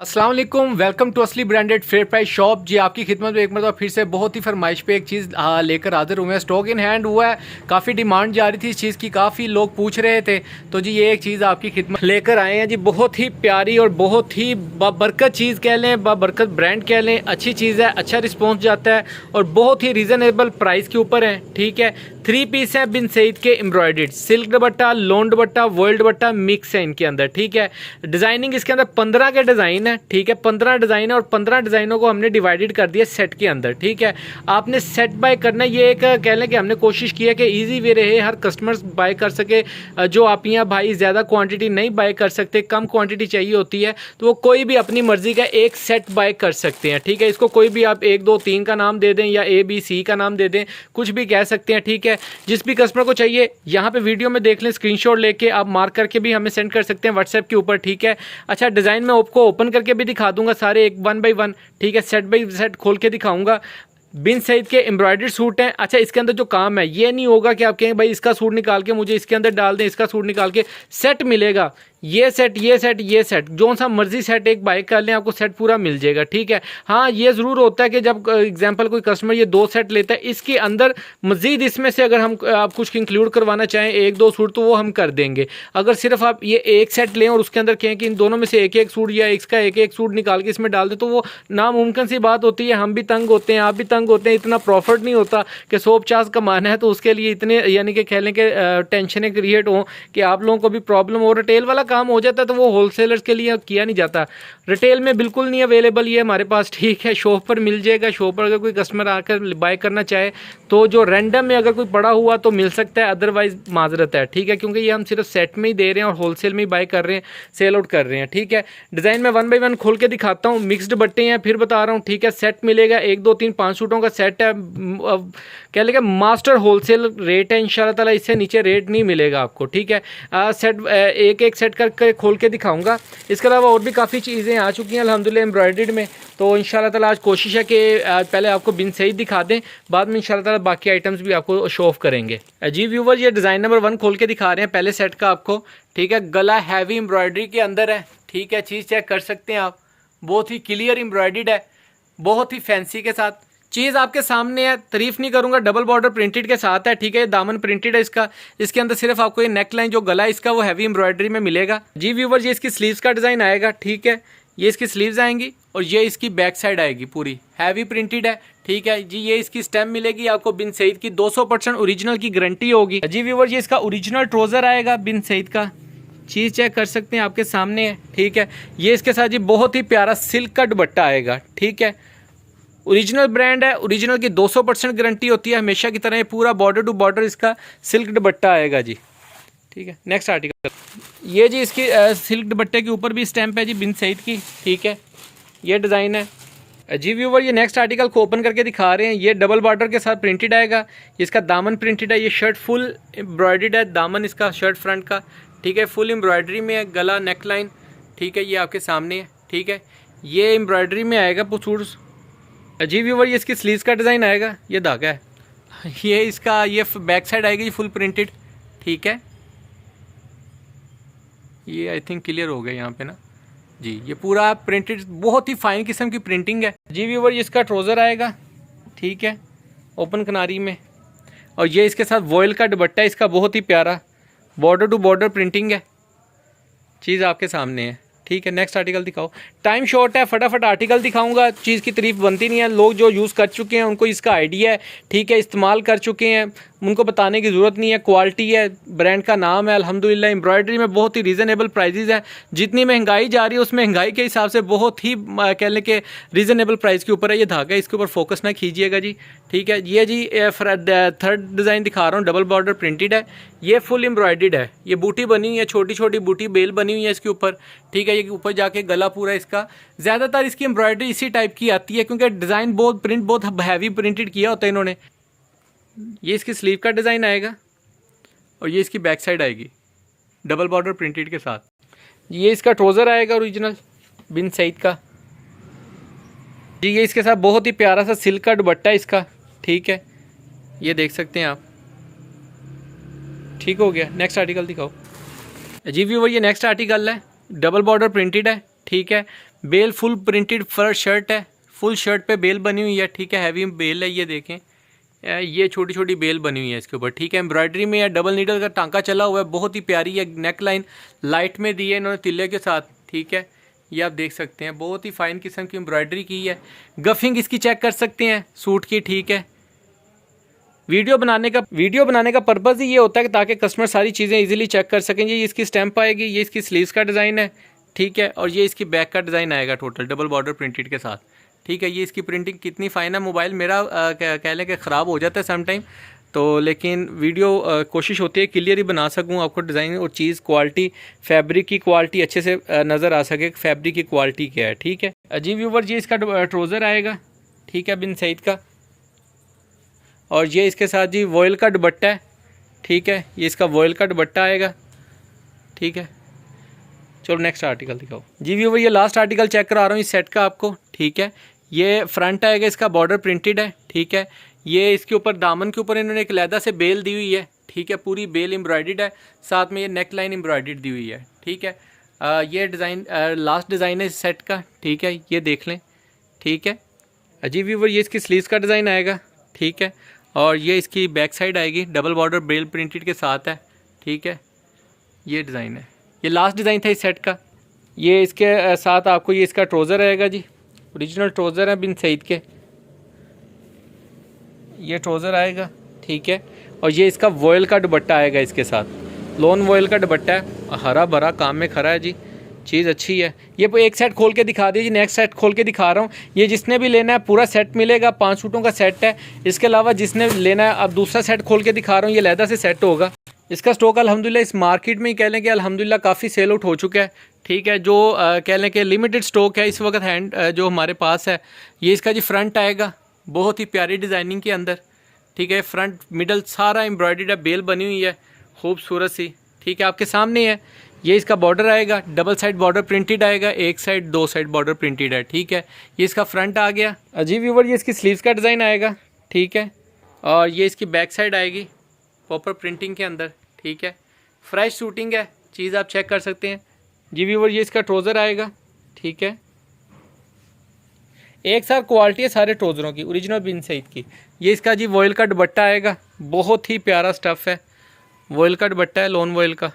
अस्सलाम वालेकुम, welcome to असली ब्रांडेड फेयर प्राइस शॉप। जी आपकी खिदमत में एक मरतबा फिर से बहुत ही फरमाइश पे एक चीज़ लेकर हाजिर हुए हैं। स्टॉक इन हैंड हुआ है, काफ़ी डिमांड जा रही थी इस चीज़ की, काफ़ी लोग पूछ रहे थे, तो जी ये एक चीज़ आपकी खिदमत लेकर आए हैं जी। बहुत ही प्यारी और बहुत ही बाबरकत चीज़ कह लें, बाबरकत ब्रांड कह लें, अच्छी चीज़ है, अच्छा रिस्पॉन्स जाता है और बहुत ही रीज़नेबल प्राइस के ऊपर है। ठीक है, 3 पीस है बिन सईद के एम्ब्रॉयडर्ड, सिल्क दुपट्टा, लोन दुपट्टा, वर्ल्ड दुपट्टा मिक्स है इनके अंदर। ठीक है, डिज़ाइनिंग इसके अंदर 15 के डिज़ाइन है। ठीक है, 15 डिज़ाइन है और 15 डिज़ाइनों को हमने डिवाइडेड कर दिया सेट के अंदर। ठीक है, आपने सेट बाय करना, ये एक कह लें कि हमने कोशिश की है कि ईजी वे रहे, हर कस्टमर्स बाय कर सके। जो आप यहाँ भाई ज़्यादा क्वांटिटी नहीं बाय कर सकते, कम क्वांटिटी चाहिए होती है, तो वो कोई भी अपनी मर्ज़ी का एक सेट बाय कर सकते हैं। ठीक है, इसको कोई भी आप 1 2 3 का नाम दे दें या ABC का नाम दे दें, कुछ भी कह सकते हैं। ठीक है, जिस भी कस्टमर को चाहिए यहाँ पे वीडियो में देख लें, स्क्रीनशॉट लेके आप मार्क करके भी हमें सेंड कर सकते हैं व्हाट्सएप के ऊपर। ठीक है, अच्छा डिज़ाइन मैं आपको ओपन करके भी दिखा दूंगा सारे, एक 1 बाय 1। ठीक है, सेट बाय सेट खोल के दिखाऊंगा। बिन सईद के एम्ब्रॉयडर्ड सूट हैं। अच्छा, इसके अंदर जो काम है ये नहीं होगा कि आप कहें भाई इसका सूट निकाल के मुझे इसके अंदर डाल दें, इसका सूट निकाल के सेट मिलेगा। ये सेट, ये सेट, ये सेट, जो सा मर्जी सेट एक बाय कर लें, आपको सेट पूरा मिल जाएगा। ठीक है, हाँ ये ज़रूर होता है कि जब एग्जांपल कोई कस्टमर ये 2 सेट लेता है, इसके अंदर मज़ीद इसमें से अगर हम आप कुछ इंक्लूड करवाना चाहें 1 2 सूट, तो वो हम कर देंगे। अगर सिर्फ आप ये एक सेट लें और उसके अंदर कहें कि इन दोनों में से एक एक सूट या इसका एक एक सूट निकाल के इसमें डाल दें, तो वो नामुमकिन सी बात होती है। हम भी तंग होते हैं, आप भी तंग होते हैं, इतना प्रॉफिट नहीं होता कि 150 कमाना है, तो उसके लिए इतने यानी कि कह लें कि टेंशनें क्रिएट हों कि आप लोगों को भी प्रॉब्लम हो। रिटेल वाला काम हो जाता है तो वो होलसेलर्स के लिए किया नहीं जाता। रिटेल में बिल्कुल नहीं अवेलेबल ये हमारे पास। ठीक है, शॉप पर मिल जाएगा। शॉप पर अगर कोई कस्टमर आकर बाय करना चाहे तो जो रैंडम में अगर कोई पड़ा हुआ तो मिल सकता है, अदरवाइज माजरत है। ठीक है, क्योंकि ये हम सिर्फ सेट में ही दे रहे हैं और होलसेल में ही बाय कर रहे हैं, सेल आउट कर रहे हैं। ठीक है, डिज़ाइन में 1 बाय 1 खोल के दिखाता हूँ। मिक्सड बट्टे हैं, फिर बता रहा हूँ। ठीक है, सेट मिलेगा 1 2 3 5 सूटों का सेट है। कह लेगा मास्टर होलसेल रेट है इंशाल्लाह ताला, इससे नीचे रेट नहीं मिलेगा आपको। ठीक है, सेट एक एक सेट करके खोल के दिखाऊंगा। इसके अलावा और भी काफ़ी चीज़ें आ चुकी हैं अल्हम्दुलिल्लाह एम्ब्रॉयडर्ड में, तो इंशाल्लाह ताला आज कोशिश है कि पहले आपको बिन सईद दिखा दें, बाद में इंशाल्लाह ताला बाकी आइटम्स भी आपको शो ऑफ करेंगे। जी व्यूवर, ये डिज़ाइन नंबर 1 खोल के दिखा रहे हैं पहले सेट का आपको। ठीक है, गला हैवी एम्ब्रॉयडरी के अंदर है। ठीक है, चीज़ चेक कर सकते हैं आप, बहुत ही क्लियर एम्ब्रॉयडर्ड है, बहुत ही फैंसी के साथ। चीज़ आपके सामने है, तारीफ नहीं करूंगा, डबल बॉर्डर प्रिंटेड के साथ है। ठीक है, दामन प्रिंटेड है इसका। इसके अंदर सिर्फ आपको ये नेक लाइन जो गला है इसका वो हैवी एम्ब्रॉयडरी में मिलेगा। जी व्यूवर, ये इसकी स्लीव्स का डिज़ाइन आएगा। ठीक है, ये इसकी स्लीव्स आएंगी और ये इसकी बैक साइड आएगी, पूरी हैवी प्रिंटेड है। ठीक है जी, ये इसकी स्टेम मिलेगी आपको बिन सईद की, 200% ओरिजिनल की गारंटी होगी। जी व्यूवर, ये इसका ओरिजिनल ट्राउजर आएगा बिन सईद का, चीज़ चेक कर सकते हैं आपके सामने है। ठीक है, ये इसके साथ जी बहुत ही प्यारा सिल्क का दुपट्टा आएगा। ठीक है, ओरिजिनल ब्रांड है, ओरिजिनल की 200% गारंटी होती है हमेशा की तरह। ये पूरा बॉर्डर टू बॉर्डर इसका सिल्क दुपट्टा आएगा जी। ठीक है, नेक्स्ट आर्टिकल, ये जी इसकी सिल्क दुपट्टे के ऊपर भी स्टैंप है जी बिन सईद की। ठीक है, ये डिज़ाइन है। जी व्यूवर, ये नेक्स्ट आर्टिकल को ओपन करके दिखा रहे हैं। ये डबल बॉर्डर के साथ प्रिंटेड आएगा, इसका दामन प्रिंटेड है। ये शर्ट फुल एम्ब्रॉयडर्ड है, दामन इसका शर्ट फ्रंट का। ठीक है, फुल एम्ब्रॉयडरी में है, गला नेक लाइन। ठीक है, ये आपके सामने है। ठीक है, ये एम्ब्रॉयडरी में आएगा सूट। जी व्यूवर, ये इसकी स्लीव्स का डिज़ाइन आएगा, ये धागा है। ये इसका ये बैक साइड आएगी फुल प्रिंटेड। ठीक है, ये आई थिंक क्लियर हो गया यहाँ पे ना जी। ये पूरा प्रिंटेड, बहुत ही फाइन किस्म की प्रिंटिंग है। जी व्यूवर, ये इसका ट्राउज़र आएगा। ठीक है, ओपन किनारी में, और ये इसके साथ वॉयल का दुपट्टा है इसका, बहुत ही प्यारा बॉर्डर टू बॉर्डर प्रिंटिंग है। चीज़ आपके सामने है। ठीक है, नेक्स्ट आर्टिकल दिखाओ। टाइम शॉर्ट है, फटाफट आर्टिकल दिखाऊंगा, चीज़ की तारीफ बनती नहीं है। लोग जो यूज़ कर चुके हैं उनको इसका आइडिया है। ठीक है, इस्तेमाल कर चुके हैं, उनको बताने की ज़रूरत नहीं है। क्वालिटी है, ब्रांड का नाम है अल्हम्दुलिल्लाह। एम्ब्रॉयडरी में बहुत ही रीज़नेबल प्राइजेज़ हैं। जितनी महंगाई जा रही है उस महंगाई के हिसाब से बहुत ही कह लें कि रीज़नेबल प्राइस के ऊपर है। ये धागा, इसके ऊपर फोकस ना कीजिएगा जी। ठीक है, ये जी थर्ड डिज़ाइन दिखा रहा हूँ, डबल बॉर्डर प्रिंटेड है। ये फुल एम्ब्रॉयडर्ड है, ये बूटी बनी हुई है, छोटी छोटी बूटी बेल बनी हुई है इसके ऊपर। ठीक है, ये ऊपर जाके गला पूरा इसका, ज़्यादातर इसकी एम्ब्रॉयडरी इसी टाइप की आती है क्योंकि डिज़ाइन बहुत प्रिंट बहुत हैवी प्रिंटेड किया होता है इन्होंने। ये इसकी स्लीव का डिज़ाइन आएगा और ये इसकी बैक साइड आएगी डबल बॉर्डर प्रिंटेड के साथ। ये इसका ट्राउज़र आएगा ओरिजिनल बिन सईद का जी। ये इसके साथ बहुत ही प्यारा सा सिल्क का दुपट्टा है इसका। ठीक है, ये देख सकते हैं आप। ठीक हो गया, नेक्स्ट आर्टिकल दिखाओ। जी व्यूवर, ये नेक्स्ट आर्टिकल है, डबल बॉर्डर प्रिंटेड है। ठीक है, बेल फुल प्रिंटेड फर शर्ट है, फुल शर्ट पे बेल बनी हुई है, ठीक है, हैवी बेल है, ये देखें ये छोटी छोटी बेल बनी हुई है इसके ऊपर, ठीक है। एम्ब्रॉयडरी में या डबल नीडल का टांका चला हुआ है, बहुत ही प्यारी है। नेक लाइन लाइट में दी है इन्होंने तिल्ले के साथ, ठीक है, ये आप देख सकते हैं, बहुत ही फाइन किस्म की एम्ब्रॉयडरी की है। गफिंग इसकी चेक कर सकते हैं सूट की, ठीक है। वीडियो बनाने का पर्पज़ ही ये होता है कि ताकि कस्टमर सारी चीज़ें इजीली चेक कर सकें। ये इसकी स्टैंप आएगी, ये इसकी स्लीव्स का डिज़ाइन है, ठीक है, और ये इसकी बैक का डिज़ाइन आएगा टोटल डबल बॉर्डर प्रिंटेड के साथ, ठीक है। ये इसकी प्रिंटिंग कितनी फ़ाइन है। मोबाइल मेरा कह लें कि ख़राब हो जाता है सम टाइम, तो लेकिन वीडियो कोशिश होती है क्लियर ही बना सकूँ, आपको डिज़ाइन और चीज़ क्वालिटी फैब्रिक की क्वालिटी अच्छे से नज़र आ सके, फैब्रिक की क्वालिटी क्या है, ठीक है। जी व्यूवर, ये इसका ट्रोज़र आएगा, ठीक है, बिन सईद का, और ये इसके साथ जी वॉयल का दुपट्टा है, ठीक है, ये इसका वॉयल का दुपट्टा आएगा, ठीक है। चलो नेक्स्ट आर्टिकल दिखाओ जी व्यूवर, ये लास्ट आर्टिकल चेक करा रहा हूँ इस सेट का आपको, ठीक है। ये फ्रंट आएगा, इसका बॉर्डर प्रिंटेड है, ठीक है। ये इसके ऊपर दामन के ऊपर इन्होंने एक लहदा से बेल दी हुई है, ठीक है, पूरी बेल एम्ब्रॉयडर्ड है, साथ में ये नेक लाइन एम्ब्रॉयडर्ड दी हुई है, ठीक है। ये डिज़ाइन लास्ट डिज़ाइन है इस सेट का, ठीक है, ये देख लें, ठीक है। जी व्यूवर, ये इसकी स्लीव्स का डिज़ाइन आएगा, ठीक है, और ये इसकी बैक साइड आएगी, डबल बॉर्डर बेल प्रिंटेड के साथ है, ठीक है। ये डिज़ाइन है, ये लास्ट डिज़ाइन था इस सेट का। ये इसके साथ आपको ये इसका ट्रोज़र आएगा जी, ओरिजिनल ट्रोज़र है बिन सईद के, ये ट्रोज़र आएगा, ठीक है। और ये इसका वॉयल का दुपट्टा आएगा इसके साथ, लोन वॉयल का दुपट्टा है, हरा भरा काम में खरा है जी, चीज़ अच्छी है। ये एक सेट खोल के दिखा दीजिए, नेक्स्ट सेट खोल के दिखा रहा हूँ। ये जिसने भी लेना है पूरा सेट मिलेगा, 5 सूटों का सेट है। इसके अलावा जिसने लेना है, अब दूसरा सेट खोल के दिखा रहा हूँ, ये लहदा से सेट होगा। इसका स्टॉक अल्हम्दुलिल्लाह इस मार्केट में ही कह लें कि अल्हम्दुलिल्लाह काफ़ी सेल आउट हो चुका है, ठीक है। जो कह लें कि लिमिटेड स्टॉक है इस वक्त हैंड जो हमारे पास है। ये इसका जी फ्रंट आएगा, बहुत ही प्यारी डिज़ाइनिंग के अंदर, ठीक है। फ्रंट मिडल सारा एम्ब्रॉयडर्ड है, बेल बनी हुई है खूबसूरत सी, ठीक है, आपके सामने है। ये इसका बॉर्डर आएगा, डबल साइड बॉर्डर प्रिंटेड आएगा, एक साइड 2 साइड बॉर्डर प्रिंटेड है, ठीक है। ये इसका फ्रंट आ गया। जी व्यूवर, ये इसकी स्लीव्स का डिज़ाइन आएगा, ठीक है, और ये इसकी बैक साइड आएगी प्रॉपर प्रिंटिंग के अंदर, ठीक है। फ्रेश शूटिंग है, चीज़ आप चेक कर सकते हैं। जी व्यूवर, ये इसका ट्रोज़र आएगा, ठीक है। एक साथ क्वालिटी है सारे ट्रोज़रों की, ओरिजिनल बिन सईद की। ये इसका जी वॉयल का दुपट्टा आएगा, बहुत ही प्यारा स्टफ़ है, वॉयल का दुपट्टा है, लोन वॉयल का,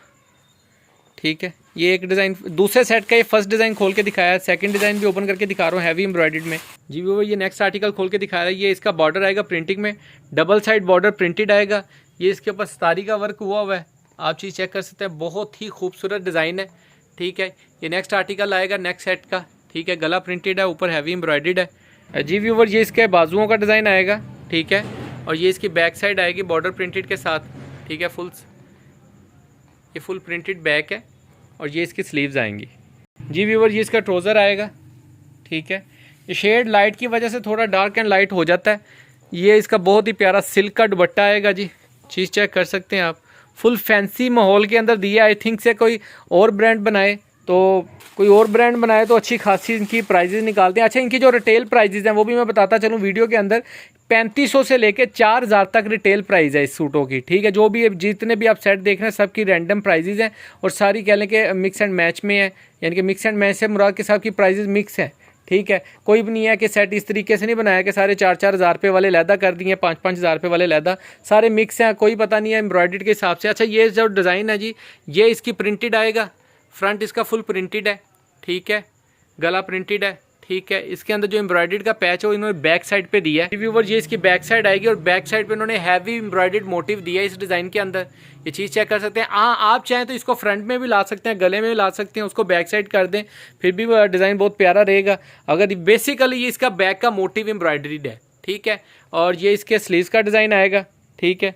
ठीक है। ये एक डिज़ाइन दूसरे सेट का, ये फर्स्ट डिज़ाइन खोल के दिखाया है, सेकंड डिज़ाइन भी ओपन करके दिखा रहा हूँ, हैवी एम्ब्रॉयडर्ड में। जी वो ये नेक्स्ट आर्टिकल खोल के दिखा रहा है। ये इसका बॉर्डर आएगा प्रिंटिंग में, डबल साइड बॉर्डर प्रिंटेड आएगा। ये इसके ऊपर सितारी का वर्क हुआ है, आप चीज़ चेक कर सकते हैं, बहुत ही खूबसूरत डिज़ाइन है, ठीक है। ये नेक्स्ट आर्टिकल आएगा नेक्स्ट सेट का, ठीक है। गला प्रिंटेड है, ऊपर हैवी एम्ब्रॉयडर्ड है। जी व्यूवर, ये इसके बाजुओं का डिज़ाइन आएगा, ठीक है, और ये इसकी बैक साइड आएगी बॉर्डर प्रिंटेड के साथ, ठीक है। ये फुल प्रिंटेड बैक है, और ये इसकी स्लीव्स आएंगी। जी व्यूवर, ये इसका ट्रोज़र आएगा, ठीक है। ये शेड लाइट की वजह से थोड़ा डार्क एंड लाइट हो जाता है। ये इसका बहुत ही प्यारा सिल्क का दुपट्टा आएगा जी, चीज़ चेक कर सकते हैं आप, फुल फैंसी माहौल के अंदर दिया। आई थिंक से कोई और ब्रांड बनाए तो अच्छी खासी इनकी प्राइजेज़ निकालते हैं। अच्छा, इनकी जो रिटेल प्राइजेज़ हैं वो भी मैं बताता चलूँ वीडियो के अंदर, 3500 से लेके 4000 तक रिटेल प्राइस है इस सूटों की, ठीक है। जो भी जितने भी आप सेट देख रहे हैं सबकी रैंडम प्राइजेज़ हैं, और सारी कह लें कि मिक्स एंड मैच में है, यानी कि मिक्स एंड मैच से मुराद के साथ की प्राइजेज़ मिक्स हैं, ठीक है। कोई भी नहीं है कि सेट इस तरीके से नहीं बनाया कि सारे 4-4 हज़ार रुपये वाले लहदा कर दिए, 5-5 हज़ार रुपये वाले लहदा, सारे मिक्स हैं, कोई पता नहीं है एम्ब्रॉयडर्ड के हिसाब से। अच्छा, ये जो डिज़ाइन है जी, ये इसकी प्रिंटेड आएगा, फ्रंट इसका फुल प्रिंटेड है, ठीक है, गला प्रिंटेड है, ठीक है। इसके अंदर जो एम्ब्रॉयडर्ड का पैच है वो इन्होंने बैक साइड पे दिया है। व्यूअर, ये इसकी बैक साइड आएगी, और बैक साइड पे इन्होंने हैवी एम्ब्रॉयडर्ड मोटिव दिया है इस डिज़ाइन के अंदर, ये चीज़ चेक कर सकते हैं। आप चाहें तो इसको फ्रंट में भी ला सकते हैं, गले में भी ला सकते हैं, उसको बैक साइड कर दें, फिर भी डिज़ाइन बहुत प्यारा रहेगा। अगर बेसिकली ये इसका बैक का मोटिव एम्ब्रॉयडर्ड है, ठीक है, और ये इसके स्लीव्स का डिज़ाइन आएगा, ठीक है,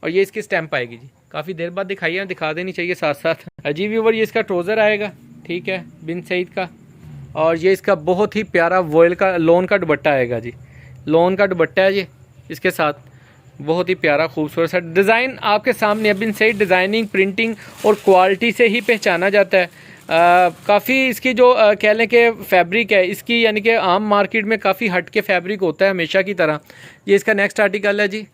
और ये इसकी स्टैंप आएगी जी। काफ़ी देर बाद दिखाइए, दिखा देनी चाहिए साथ साथ। अजीब व्यूअर, ये इसका ट्रोज़र आएगा, ठीक है, बिन सईद का, और ये इसका बहुत ही प्यारा वॉयल का लोन का दुपट्टा आएगा जी, लोन का दुपट्टा है जी इसके साथ, बहुत ही प्यारा खूबसूरत सा डिज़ाइन आपके सामने। बिन सईद डिज़ाइनिंग, प्रिंटिंग और क्वालिटी से ही पहचाना जाता है। काफ़ी इसकी जो कह लें कि फैब्रिक है इसकी, यानी कि आम मार्केट में काफ़ी हट के फैब्रिक होता है हमेशा की तरह। ये इसका नेक्स्ट आर्टिकल है जी,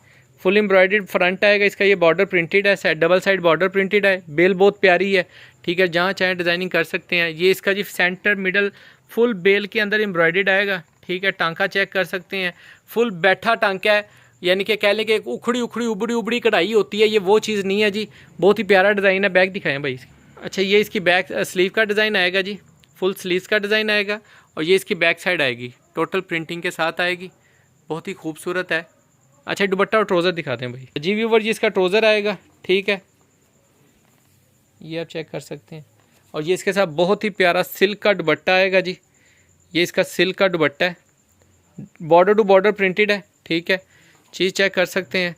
फुल एम्ब्रॉयडर्ड फ्रंट आएगा इसका, ये बॉर्डर प्रिंटेड है, डबल साइड बॉर्डर प्रिंटेड है, बेल बहुत प्यारी है, ठीक है, जहाँ चाहे डिज़ाइनिंग कर सकते हैं। ये इसका जी सेंटर मिडल फुल बेल के अंदर एम्ब्रॉयडर्ड आएगा, ठीक है। टांका चेक कर सकते हैं, फुल बैठा टांका है, यानी कि कह लें कि एक उखड़ी उखड़ी उबड़ी उबड़ी कढ़ाई होती है, ये वो चीज़ नहीं है जी। बहुत ही प्यारा डिज़ाइन है। बैक दिखाएं भाई इसकी। अच्छा, ये इसकी बैक स्लीव का डिज़ाइन आएगा जी, फुल स्लीव्स का डिज़ाइन आएगा और ये इसकी बैक साइड आएगी, टोटल प्रिंटिंग के साथ आएगी, बहुत ही खूबसूरत है। अच्छा, दुपट्टा और ट्रोज़र दिखाते हैं भाई जी व्यूवर। जी इसका ट्रोज़र आएगा, ठीक है, ये आप चेक कर सकते हैं। और ये इसके साथ बहुत ही प्यारा सिल्क का दुपट्टा आएगा जी, ये इसका सिल्क का दुपट्टा है, बॉर्डर टू बॉर्डर प्रिंटेड है, ठीक है। चीज़ चेक कर सकते हैं।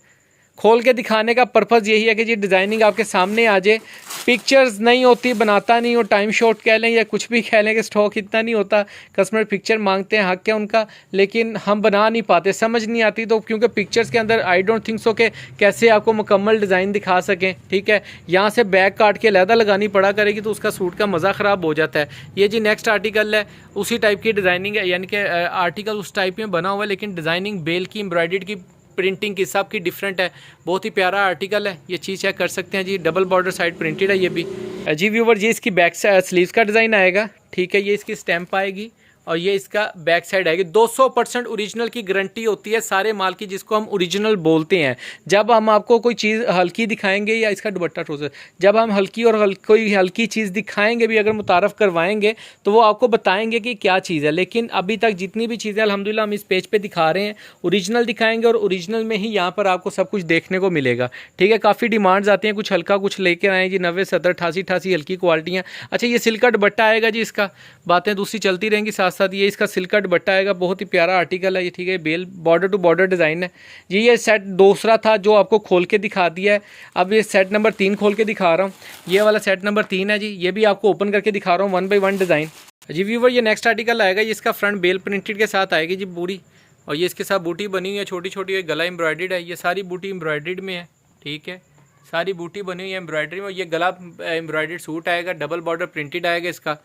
खोल के दिखाने का पर्पज़ यही है कि जी डिज़ाइनिंग आपके सामने आ जाए। पिक्चर्स नहीं होती, बनाता नहीं हो, टाइम शॉर्ट कह लें या कुछ भी कह लें कि स्टॉक इतना नहीं होता, कस्टमर पिक्चर मांगते हैं, हक है उनका, लेकिन हम बना नहीं पाते, समझ नहीं आती। तो क्योंकि पिक्चर्स के अंदर आई डोंट थिंक सो कि कैसे आपको मुकम्मल डिज़ाइन दिखा सकें, ठीक है। यहाँ से बैक काट के अलहदा लगानी पड़ा करेगी तो उसका सूट का मज़ा ख़राब हो जाता है। ये जी नेक्स्ट आर्टिकल है, उसी टाइप की डिज़ाइनिंग है, यानी कि आर्टिकल उस टाइप में बना हुआ है, लेकिन डिज़ाइनिंग बेल की, एम्ब्रॉयडर्ड की, प्रिंटिंग की सब की डिफरेंट है। बहुत ही प्यारा आर्टिकल है, ये चीज़ चेक कर सकते हैं जी। डबल बॉर्डर साइड प्रिंटेड है ये भी जी व्यूवर। ये इसकी बैक स्लीव्स का डिज़ाइन आएगा, ठीक है। ये इसकी स्टैम्प आएगी और ये इसका बैक साइड आएगी। 200% ओरिजिनल की गारंटी होती है सारे माल की, जिसको हम ओरिजिनल बोलते हैं। जब हम आपको कोई चीज़ हल्की दिखाएंगे, या इसका दुपट्टा ट्राउज़र, जब हम हल्की और कोई हल्की चीज़ दिखाएंगे भी, अगर मुतारफ़ करवाएंगे तो वो आपको बताएंगे कि क्या चीज़ है। लेकिन अभी तक जितनी भी चीज़ें अल्हम्दुलिल्लाह हम इस पेज पे दिखा रहे हैं, ओरिजिनल दिखाएंगे और ओरिजिनल में ही यहाँ पर आपको सब कुछ देखने को मिलेगा, ठीक है। काफ़ी डिमांड्स आती हैं, कुछ हल्का कुछ लेकर आए जी, 90, 70, 88, 88 हल्की क्वालिटियाँ। अच्छा, ये सिल्क का दुपट्टा आएगा जी, इसका बातें दूसरी चलती रहेंगी साथ साथ। ये इसका सिल्क का दुपट्टा आएगा, बहुत ही प्यारा आर्टिकल है ये, ठीक है। बेल बॉर्डर टू बॉर्डर डिज़ाइन है जी। ये सेट दूसरा था जो आपको खोल के दिखा दिया है, अब ये सेट नंबर 3 खोल के दिखा रहा हूँ। ये वाला सेट नंबर 3 है जी, ये भी आपको ओपन करके दिखा रहा हूँ 1 बाई 1 डिज़ाइन जी व्यूवर। ये नेक्स्ट आर्टिकल आएगा, ये इसका फ्रंट बेल प्रिंटेड के साथ आएगी जी पूरी, और ये इसके साथ बूटी बनी हुई है छोटी छोटी, गला एम्ब्रॉयडर्ड है, ये सारी बूटी एम्ब्रॉयडर्ड में है, ठीक है। सारी बूटी बनी हुई है एम्ब्रॉयडरी में। ये गला एम्ब्रॉयडर्ड सूट आएगा, डबल बॉर्डर प्रिंटेड आएगा इसका,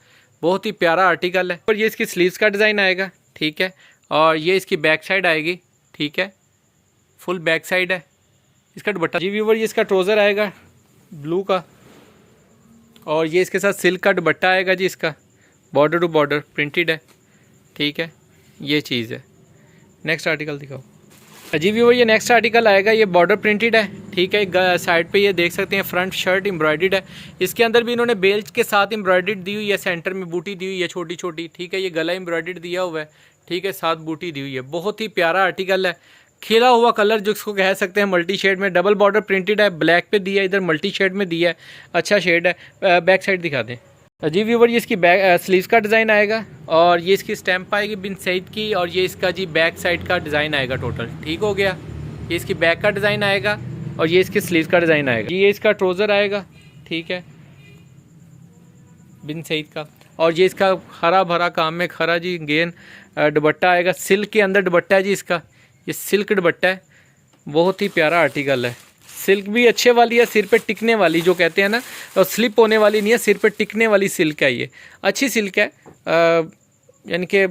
बहुत ही प्यारा आर्टिकल है। और ये इसकी स्लीव्स का डिज़ाइन आएगा, ठीक है। और ये इसकी बैक साइड आएगी, ठीक है, फुल बैक साइड है इसका दुपट्टा जी व्यूवर। ये इसका ट्राउज़र आएगा ब्लू का, और ये इसके साथ सिल्क का दुपट्टा आएगा जी, इसका बॉर्डर टू बॉर्डर प्रिंटेड है, ठीक है। ये चीज़ है। नेक्स्ट आर्टिकल दिखाओ जी व्यूवर। ये नेक्स्ट आर्टिकल आएगा, ये बॉर्डर प्रिंटेड है, ठीक है। साइड पे ये देख सकते हैं फ्रंट शर्ट एम्ब्रॉयडर्ड है, इसके अंदर भी इन्होंने बेल्ट के साथ एम्ब्रॉयडर्ड दी हुई है, सेंटर में बूटी दी हुई है छोटी छोटी, ठीक है। ये गला एम्ब्रॉयडर्ड दिया हुआ है, ठीक है, साथ बूटी दी हुई है। बहुत ही प्यारा आर्टिकल है, खिला हुआ कलर जिसको कह सकते हैं, मल्टी शेड में, डबल बॉर्डर प्रिंटेड है, ब्लैक पे दिया है, इधर मल्टी शेड में दिया है, अच्छा शेड है। बैक साइड दिखा दें जी व्यूवर। ये इसकी बैक स्लीव्स का डिज़ाइन आएगा, और ये इसकी स्टैम्प आएगी बिन सईद की, और ये इसका जी बैक साइड का डिज़ाइन आएगा टोटल, ठीक हो गया। ये इसकी बैक का डिज़ाइन आएगा और ये इसकी स्लीव्स का डिज़ाइन आएगा। ये इसका ट्राउज़र आएगा, ठीक है, बिन सईद का, और ये इसका हरा भरा काम में खरा जी गेन दुपट्टा आएगा, सिल्क के अंदर दुपट्टा है जी इसका, ये सिल्क दुपट्टा है, बहुत ही प्यारा आर्टिकल है। सिल्क भी अच्छे वाली है, सिर पे टिकने वाली जो कहते हैं ना, और स्लिप होने वाली नहीं है, सिर पे टिकने वाली सिल्क है, ये अच्छी सिल्क है, यानी कि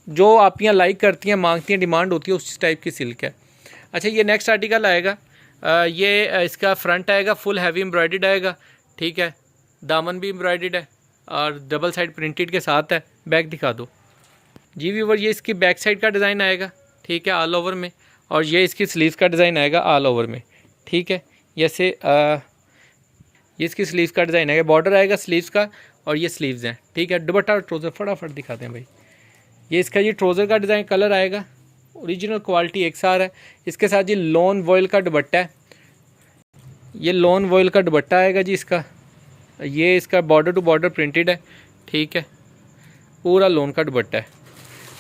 जो आप यहाँ लाइक करती हैं, मांगती हैं, डिमांड होती है उस टाइप की सिल्क है। अच्छा, ये नेक्स्ट आर्टिकल आएगा, ये इसका फ्रंट आएगा फुल हैवी एम्ब्रॉयडर्ड आएगा, ठीक है, दामन भी एम्ब्रॉयडर्ड है और डबल साइड प्रिंटेड के साथ है। बैक दिखा दो जी व्यूवर। ये इसकी बैक साइड का डिज़ाइन आएगा, ठीक है, ऑल ओवर में, और ये इसकी स्लीव्स का डिज़ाइन आएगा ऑल ओवर में, ठीक है। जैसे ये इसकी स्लीव्स का डिज़ाइन आएगा, बॉर्डर आएगा स्लीव्स का, और ये स्लीव्स हैं, ठीक है। दुपट्टा और ट्राउज़र फटाफट दिखाते हैं भाई। ये इसका ये ट्राउज़र का डिज़ाइन कलर आएगा, ओरिजिनल क्वालिटी एक सार है। इसके साथ ये लॉन वॉयल का दुपट्टा है, ये लॉन वॉयल का दुपट्टा आएगा जी इसका, ये इसका बॉर्डर टू बॉर्डर प्रिंटेड है, ठीक है, पूरा लॉन का दुपट्टा है।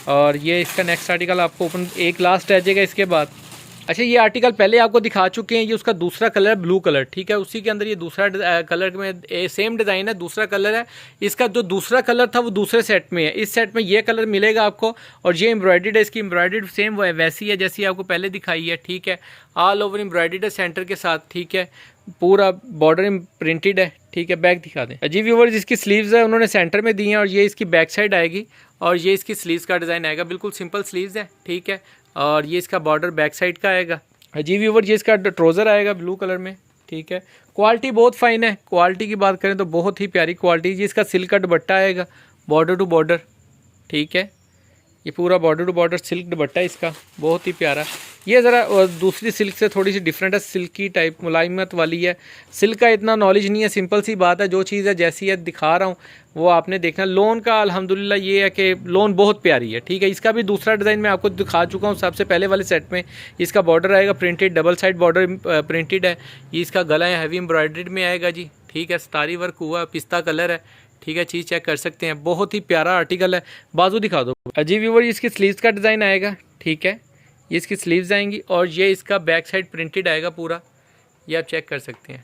और ये इसका नेक्स्ट आर्टिकल आपको ओपन, एक लास्ट रह जाएगा इसके बाद। अच्छा, ये आर्टिकल पहले आपको दिखा चुके हैं, ये उसका दूसरा कलर है ब्लू कलर, ठीक है, उसी के अंदर ये दूसरा कलर में सेम डिज़ाइन है, दूसरा कलर है। इसका जो दूसरा कलर था वो दूसरे सेट में है, इस सेट में ये कलर मिलेगा आपको, और ये एम्ब्रॉयडर्ड है, इसकी एम्ब्रॉयडर्ड सेम वैसी है जैसी आपको पहले दिखाई है, ठीक है। ऑल ओवर एम्ब्रॉयडर्ड है सेंटर के साथ, ठीक है, पूरा बॉर्डर प्रिंटेड है, ठीक है। बैक दिखा दें जी व्यूवर्स। इसकी स्लीव्स है उन्होंने सेंटर में दी हैं, और ये इसकी बैक साइड आएगी, और ये इसकी स्लीव्स का डिज़ाइन आएगा, बिल्कुल सिंपल स्लीव्स है, ठीक है। और ये इसका बॉर्डर बैक साइड का आएगा जी व्यूवर। ये इसका ट्राउज़र आएगा ब्लू कलर में, ठीक है। क्वालिटी बहुत फाइन है, क्वालिटी की बात करें तो बहुत ही प्यारी क्वालिटी। ये इसका सिल्क का दुपट्टा आएगा, बॉर्डर टू बॉर्डर, ठीक है। ये पूरा बॉर्डर टू बॉर्डर सिल्क दुपट्टा है इसका, बहुत ही प्यारा। ये ज़रा दूसरी सिल्क से थोड़ी सी डिफरेंट है, सिल्की टाइप मुलायमत वाली है। सिल्क का इतना नॉलेज नहीं है, सिंपल सी बात है, जो चीज़ है जैसी है दिखा रहा हूँ वो आपने देखना। लोन का अल्हम्दुलिल्लाह ये है कि लोन बहुत प्यारी है, ठीक है। इसका भी दूसरा डिज़ाइन मैं आपको दिखा चुका हूँ सबसे पहले वाले सेट में। इसका बॉर्डर आएगा printed, double side border printed है। ये इसका गला है हैवी एम्ब्रॉयडर्ड में आएगा जी, ठीक है। सितारी वर्क हुआ, पिस्ता कलर है, ठीक है। चीज़ चेक कर सकते हैं, बहुत ही प्यारा आर्टिकल है। बाजू दिखा दो जी व्यूअर, इसकी स्लीव्स का डिज़ाइन आएगा, ठीक है। ये इसकी स्लीव्स आएंगी और ये इसका बैक साइड प्रिंटेड आएगा पूरा, ये आप चेक कर सकते हैं।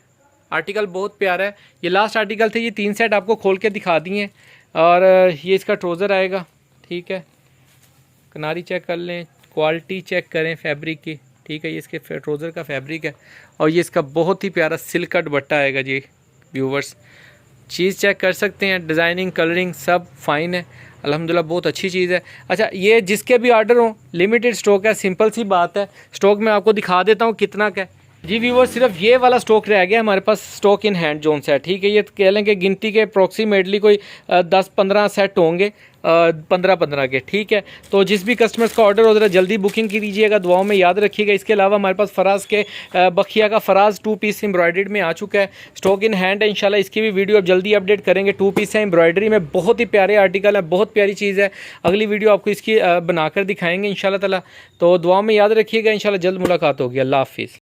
आर्टिकल बहुत प्यारा है। ये लास्ट आर्टिकल थे, ये 3 सेट आपको खोल के दिखा दिए। और ये इसका ट्राउज़र आएगा, ठीक है। किनारी चेक कर लें, क्वालिटी चेक करें फैब्रिक की, ठीक है। ये इसके ट्राउज़र का फैब्रिक है और ये इसका बहुत ही प्यारा सिल्क का दुपट्टा आएगा जी व्यूवर्स। चीज़ चेक कर सकते हैं, डिज़ाइनिंग कलरिंग सब फाइन है अल्हम्दुलिल्लाह, बहुत अच्छी चीज़ है। अच्छा, ये जिसके भी ऑर्डर हो, लिमिटेड स्टॉक है, सिंपल सी बात है। स्टॉक मैं आपको दिखा देता हूँ कितना का है जी व्यूअर। सिर्फ ये वाला स्टॉक रह गया हमारे पास, स्टॉक इन हैंड जोन से है, ठीक है। ये कह लें कि गिनती के अप्रॉक्सीमेटली कोई 10-15 सेट होंगे, 15-15 के, ठीक है। तो जिस भी कस्टमर्स का ऑर्डर हो जरा जल्दी बुकिंग कीजिएगा, दुआओं में याद रखिएगा। इसके अलावा हमारे पास फराज के बखिया का फराज 2 पीस एम्ब्रॉयडर्ड में आ चुका है, स्टॉक इन हैंड है। इंशाल्लाह इसकी भी वीडियो अब जल्दी अपडेट करेंगे। 2 पीस है एम्ब्रॉयडरी में, बहुत ही प्यारे आर्टिकल है, बहुत प्यारी चीज़ है। अगली वीडियो आपको इसकी बनाकर दिखाएंगे इंशाल्लाह ताला। तो दुआओं में याद रखिएगा, इंशाल्लाह जल्द मुलाकात होगी। अल्लाह हाफिज़।